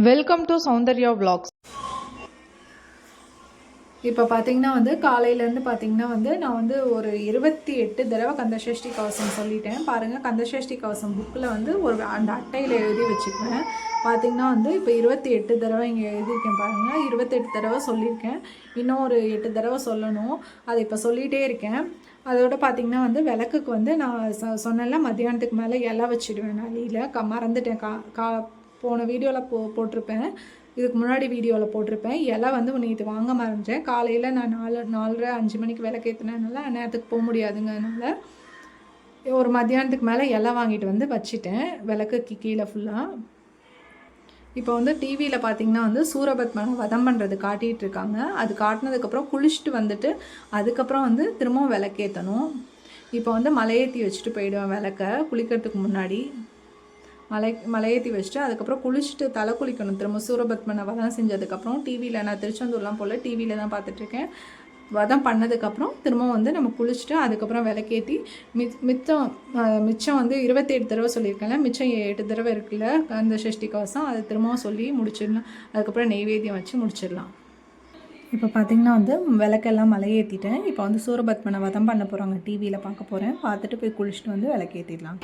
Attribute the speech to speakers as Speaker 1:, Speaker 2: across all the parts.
Speaker 1: Welcome to Soundarya vlogs. இப்போ பார்த்தீங்கன்னா காலையிலேருந்து பார்த்தீங்கன்னா நான் ஒரு 28 தடவை கந்தசஷ்டி கவசம் சொல்லிட்டேன். பாருங்கள், கந்தசஷ்டி கவசம் புக்கில் ஒரு அந்த அட்டையில் எழுதி வச்சுக்குவேன். பார்த்தீங்கன்னா இப்போ 28 தடவை இங்கே எழுதியிருக்கேன் பாருங்கள். 28 தடவை சொல்லியிருக்கேன். இன்னும் ஒரு 8 தடவை சொல்லணும். அதை இப்போ சொல்லிகிட்டே இருக்கேன். அதோட பார்த்திங்கன்னா விளக்குக்கு நான் சொன்னேன்ல, மத்தியானத்துக்கு மேலே இலை வச்சுடுவேன். நாளில் மறந்துட்டேன். போன வீடியோவில் போட்டிருப்பேன். இதுக்கு முன்னாடி வீடியோவில் போட்டிருப்பேன். இலை நேற்று வாங்க மறந்துட்டேன். காலையில் நான் 4:30 5 மணிக்கு விளக்கேற்றினதுனால நேரத்துக்கு போக முடியாதுங்கிறதுனால ஒரு மத்தியானத்துக்கு மேலே இலை வாங்கிட்டு வச்சுட்டேன் விளக்குக்கு கீழே ஃபுல்லாக. இப்போ டிவியில் பார்த்திங்கன்னா சூரபத்மனை வதம் பண்ணுறது காட்டிகிட்டு இருக்காங்க. அது காட்டினதுக்கப்புறம் குளிச்சுட்டு அதுக்கப்புறம் திரும்பவும் விளக்கேற்றணும். இப்போ மலையேற்றி வச்சுட்டு போயிடுவேன் விளக்க குளிக்கிறதுக்கு முன்னாடி. மலையேற்றி வச்சுட்டு அதுக்கப்புறம் குளிச்சுட்டு தலை குளிக்கணும். திரும்ப சூரபத்மனை வதம் செஞ்சதுக்கப்புறம் டிவியில் நான் திருச்செந்தூர்லாம் போல் டிவியில் தான் பார்த்துட்ருக்கேன். வதம் பண்ணதுக்கப்புறம் திரும்ப நம்ம குளிச்சுட்டு அதுக்கப்புறம் விளக்கேற்றி மிச்சம் 27 தடவை சொல்லியிருக்கேன்ல, மிச்சம் 8 தடவை இருக்குல்ல அந்த சஷ்டி கவசம், அதை திரும்பவும் சொல்லி முடிச்சிடலாம். அதுக்கப்புறம் நெய்வேத்தியம் வச்சு முடிச்சிடலாம். இப்போ பார்த்திங்கன்னா விளக்கெல்லாம் மலையேற்றிட்டேன். இப்போ சூரபத்மனை வதம் பண்ண போகிறாங்க, டிவியில் பார்க்க போகிறேன். பார்த்துட்டு போய் குளிச்சுட்டு விளக்கேற்றிடலாம்.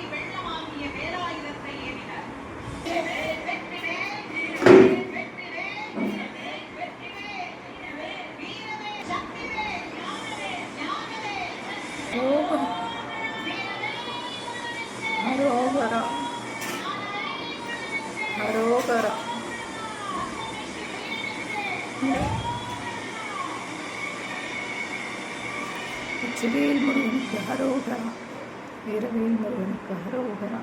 Speaker 1: ஹரோகரா ஹரோகரா வெற்றிவேல் முருகனுக்கு ஹரோகரா, வீரவேல் முருகனுக்கு ஹரோகரா.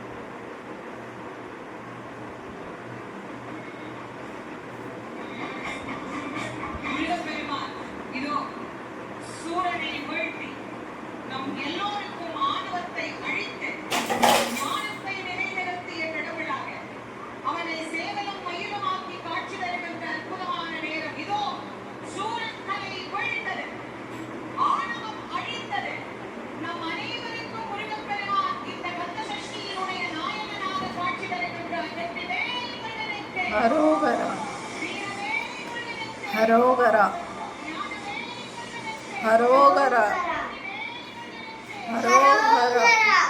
Speaker 1: ஹரோகரா ஹரோகரா ஹரோகரா ஹரோகரா.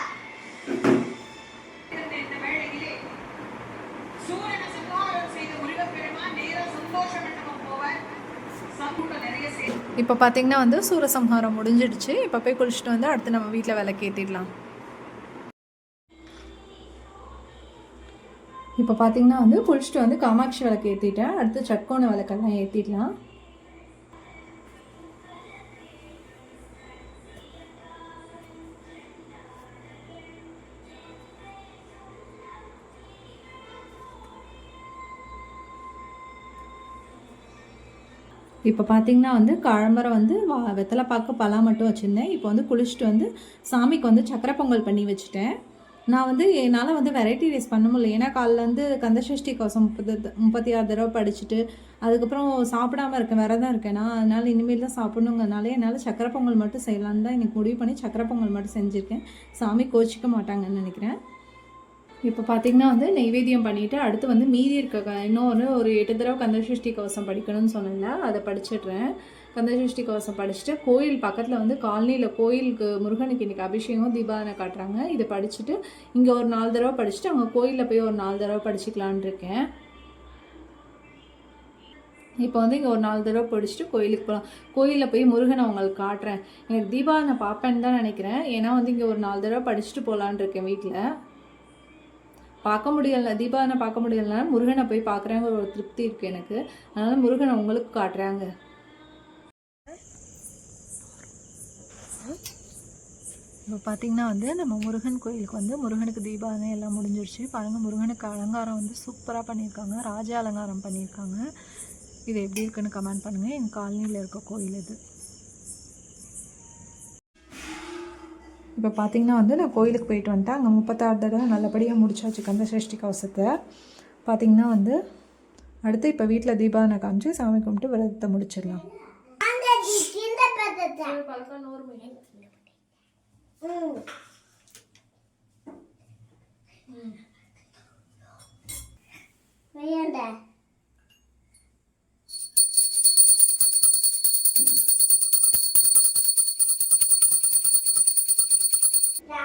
Speaker 1: இப்போ பார்த்தீங்கன்னா சூரசம்ஹாரம் முடிஞ்சிடுச்சு. இப்போ போய் குளிச்சுட்டு அடுத்து நம்ம வீட்டில் விளக்கேற்றிடலாம். இப்போ பார்த்தீங்கன்னா குளிச்சுட்டு காமாட்சி விளக்கு ஏற்றிட்டேன். அடுத்து சட்கோண விளக்கெல்லாம் ஏற்றிடலாம். இப்போ பார்த்தீங்கன்னா காலம்பரை வெத்தலை பாக்கு பலா மட்டும் வச்சுருந்தேன். இப்போ குளிச்சுட்டு சாமிக்கு சக்கரை பொங்கல் பண்ணி வச்சுட்டேன். நான் என்னால் வெரைட்டி ரைஸ் பண்ண முடியல. ஏன்னா காலைல கந்தசஷ்டி கவசம் 36 தடவை படிச்சுட்டு அதுக்கப்புறம் சாப்பிடாமல் இருக்கேன், விரதம் இருக்கேன் நான். அதனால் இனிமேல் தான் சாப்பிட்ணுங்கிறனால என்னால் சக்கரை பொங்கல் மட்டும் செய்யலான்னு தான் எனக்கு முடிவு பண்ணி சக்கரை பொங்கல் மட்டும் செஞ்சுருக்கேன். சாமி கோச்சிக்க மாட்டாங்கன்னு நினைக்கிறேன். இப்போ பார்த்திங்கன்னா நெய்வேத்தியம் பண்ணிவிட்டு அடுத்து மீதி இருக்க இன்னொன்று ஒரு 8 தடவை கந்தசஷ்டி கவசம் படிக்கணும்னு சொன்னேன்ல, அதை படிச்சிடுறேன். கந்தசஷ்டி கவசம் படிச்சுட்டு கோயில் பக்கத்தில் காலனியில் கோயிலுக்கு முருகனுக்கு இன்றைக்கி அபிஷேகம் தீபாவளி காட்டுறாங்க. இதை படிச்சுட்டு இங்கே ஒரு 4 தடவை படிச்சுட்டு அங்கே கோயிலில் போய் ஒரு 4 தடவை படிச்சுக்கலான் இருக்கேன். இப்போ இங்கே ஒரு 4 தடவை படிச்சுட்டு கோயிலுக்கு போகலாம். கோயிலில் போய் முருகனை அவங்களுக்கு காட்டுறேன். எனக்கு தீபாவளி நான் பார்ப்பேன்னு தான் நினைக்கிறேன். ஏன்னா இங்கே ஒரு 4 தடவை படிச்சுட்டு போகலான் இருக்கேன். வீட்டில் பார்க்க முடியலை, தீபாவளி பார்க்க முடியலைன்னா முருகனை போய் பார்க்குறேங்கிற ஒரு திருப்தி இருக்குது எனக்கு. அதனால் முருகனை உங்களுக்கு காட்டுறாங்க. இப்போ பார்த்திங்கன்னா நம்ம முருகன் கோயிலுக்கு முருகனுக்கு தீபாவளி எல்லாம் முடிஞ்சிருச்சு. பாருங்கள், முருகனுக்கு அலங்காரம் சூப்பராக பண்ணியிருக்காங்க, ராஜ அலங்காரம் பண்ணியிருக்காங்க. இது எப்படி இருக்குன்னு கமெண்ட் பண்ணுங்கள். எங்கள் காலனியில் இருக்க கோயில் இது. இப்போ பார்த்திங்கன்னா நான் கோயிலுக்கு போயிட்டு வந்துட்டேன். அங்கே 36 தடவை நல்லபடியாக முடிச்சாச்சு கந்தசஷ்டி கவசத்தை. பார்த்திங்கன்னா அடுத்து இப்போ வீட்டில் தீபாவளி காமிச்சு சாமி கும்பிட்டு விரதத்தை முடிச்சிடலாம்.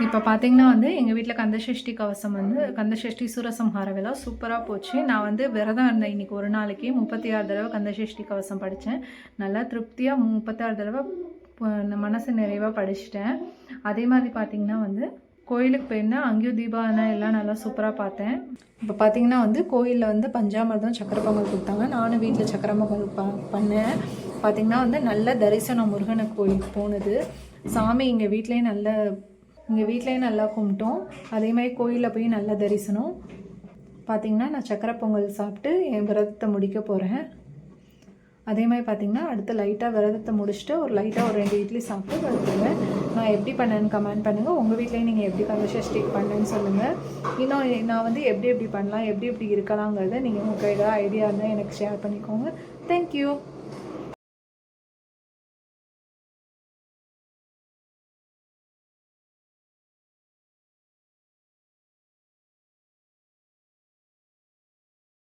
Speaker 1: இப்போ பார்த்தீங்கன்னா வந்து எங்கள் வீட்டில் கந்தசஷ்டி கவசம் வந்து கந்தசஷ்டி சூரசம்ஹார விழா சூப்பராக போச்சு. நான் வந்து விரதம் இருந்தேன் இன்றைக்கி ஒரு நாளைக்கு 36 தடவை கந்தசஷ்டி கவசம் படித்தேன். நல்லா திருப்தியாக 36 தடவை மனசு நிறைவாக படிச்சிட்டேன். அதே மாதிரி பார்த்திங்கன்னா வந்து கோயிலுக்கு போயிருந்தேன். அங்கேயும் தீபாவளி எல்லாம் நல்லா சூப்பராக பார்த்தேன். இப்போ பார்த்திங்கன்னா வந்து கோயிலில் வந்து பஞ்சாமிர்தம் சக்கரை பொங்கல் கொடுத்தாங்க. நானும் வீட்டில் சக்கரை பொங்கல் பண்ணேன். பார்த்திங்கன்னா வந்து நல்ல தரிசனம் முருகனுக்கு கோயிலுக்கு போனது. சாமி எங்கள் வீட்டிலேயே நல்லா கும்பிட்டோம். அதே மாதிரி கோயிலில் போய் நல்லா தரிசனம். பார்த்திங்கன்னா நான் சக்கரை பொங்கல் சாப்பிட்டு என் விரதத்தை முடிக்க போகிறேன். அதே மாதிரி பார்த்திங்கன்னா அடுத்து லைட்டாக விரதத்தை முடிச்சுட்டு ஒரு 2 இட்லி சாப்பிட்டு விரதுவேன். நான் எப்படி பண்ணேன்னு கமெண்ட் பண்ணுங்கள். உங்கள் வீட்லேயும் நீங்கள் எப்படி கந்தசஷ்டிக்கு பண்ணேன்னு சொல்லுங்கள். இன்னும் நான் வந்து எப்படி பண்ணலாம், எப்படி இருக்கலாங்கிறத நீங்கள் உங்களுக்கு ஏதாவது ஐடியா இருந்தால் எனக்கு ஷேர் பண்ணிக்கோங்க. தேங்க்யூ.